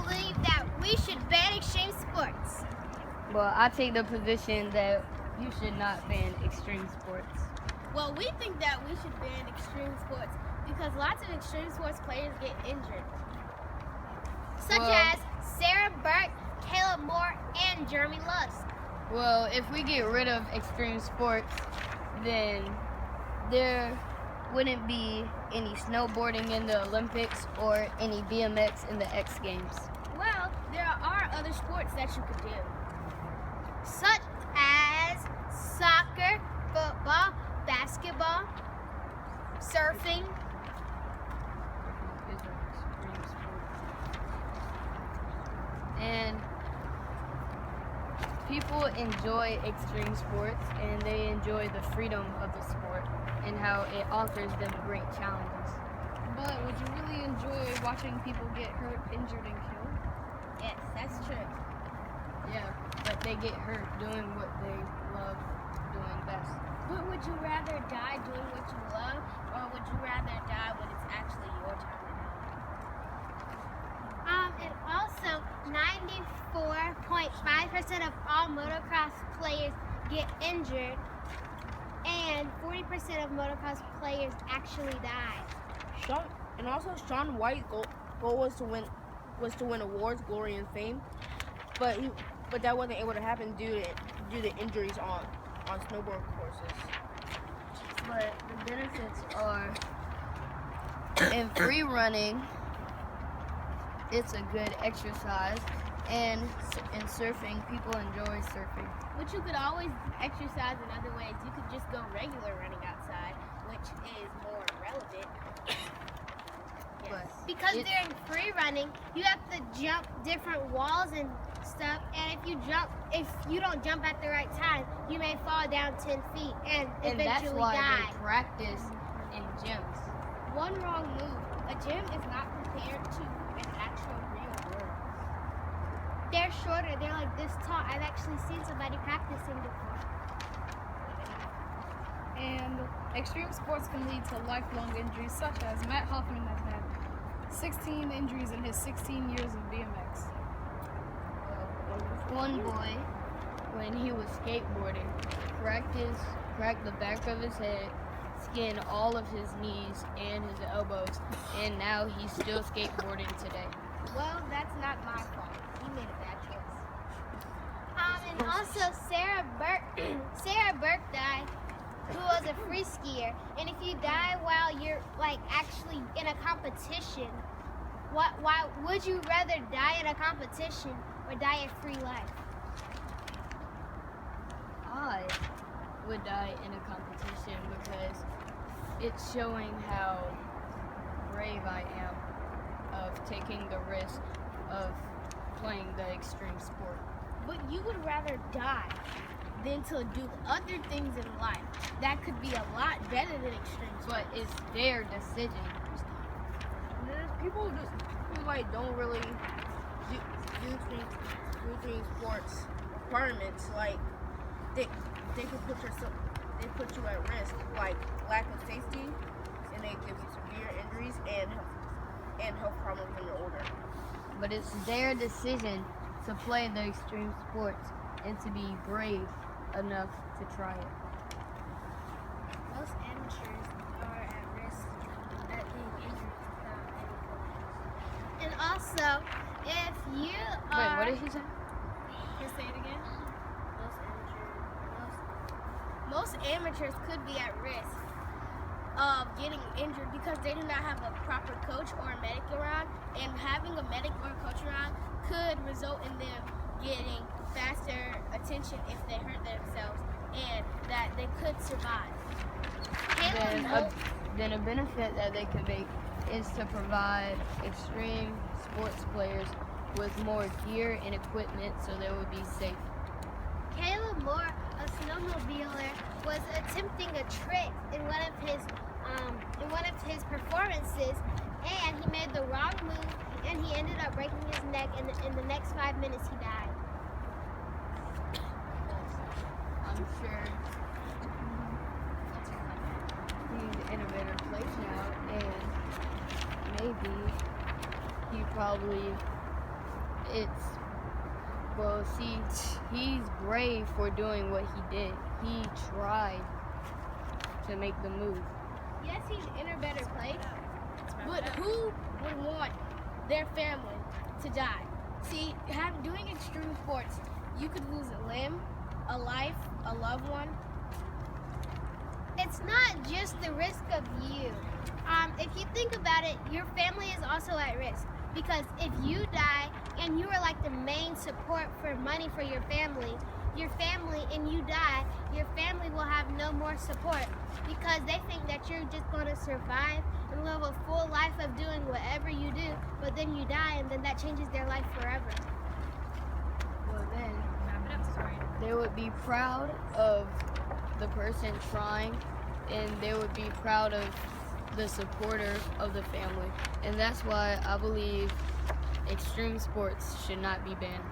believe that we should ban extreme sports. Well, I take the position that you should not ban extreme sports. Well, we think that we should ban extreme sports because lots of extreme sports players get injured. Such as Sarah Burke, Caleb Moore, and Jeremy Lusk. Well, if we get rid of extreme sports, then there wouldn't be any snowboarding in the Olympics or any BMX in the X Games. Well, there are other sports that you could do, such as soccer, football, basketball, surfing. And people enjoy extreme sports and they enjoy the freedom of the sport and how it offers them great challenges. But would you really enjoy watching people get hurt, injured, and killed? Yes, that's true. Yeah, but they get hurt doing what they love doing best. But would you rather die doing what you love, or would you rather die when it's actually your time to die? And also, 94.5% of all motocross players get injured, and 40% of motocross players actually die. Shaun White's goal was to win awards, glory, and fame, but that wasn't able to happen due to injuries on snowboard courses. But the benefits are in free running, it's a good exercise, and in surfing, people enjoy surfing. But you could always exercise in other ways. You could just go regular running outside, which is more relevant. But because during free running, you have to jump different walls and stuff, and if you don't jump at the right time, you may fall down 10 feet and eventually that's why die. they practice in gyms. One wrong move. A gym is not compared to an actual real world. They're shorter. They're like this tall. I've actually seen somebody practicing before. And extreme sports can lead to lifelong injuries, such as Matt Hoffman has had 16 injuries in his 16 years of BMX. One boy, when he was skateboarding, cracked the back of his head, skinned all of his knees and his elbows, and now he's still skateboarding today. Well, that's not my fault. He made a bad choice. And also Sarah Burke died, who was a free skier. And if you die while you're actually in a competition, why would you rather die in a competition or die a free life? I would die in a competition because it's showing how brave I am of taking the risk of playing the extreme sport. But you would rather die than to do other things in life that could be a lot better than extreme sports. But it's their decision. There's people who don't really do extreme sports requirements, like they could put you at risk, like lack of safety, and they give you severe injuries and health problems when you're older. But it's their decision to play the extreme sports and to be brave enough to try it. Most amateurs are at risk at being injured without any cause. And also, if you are... Wait, what did he say? Can you say it again? Most amateurs could be at risk of getting injured because they do not have a proper coach or a medic around, and having a medic or a coach around could result in them getting faster attention if they hurt themselves, and that they could survive. Then a benefit that they could make is to provide extreme sports players with more gear and equipment so they would be safe. Caleb Moore, a snowmobiler, was attempting a trick in one of his performances, and he made the wrong move, and he ended up breaking his neck, and in the next 5 minutes he died. I'm sure he's in a better place now, and maybe he probably It's, well, see, he's brave for doing what he did. He tried to make the move. Yes, he's in a better place, but who would want their family to die? See, doing extreme sports, you could lose a limb, a life, a loved one. It's not just the risk of you. If you think about it, your family is also at risk, because if you die and you are like the main support for money for your family, and you die, your family will have no more support, because they think that you're just going to survive and live a full life of doing whatever you do, but then you die, and then that changes their life forever. Well, then they would be proud of the person trying, and they would be proud of the supporter of the family. And that's why I believe extreme sports should not be banned.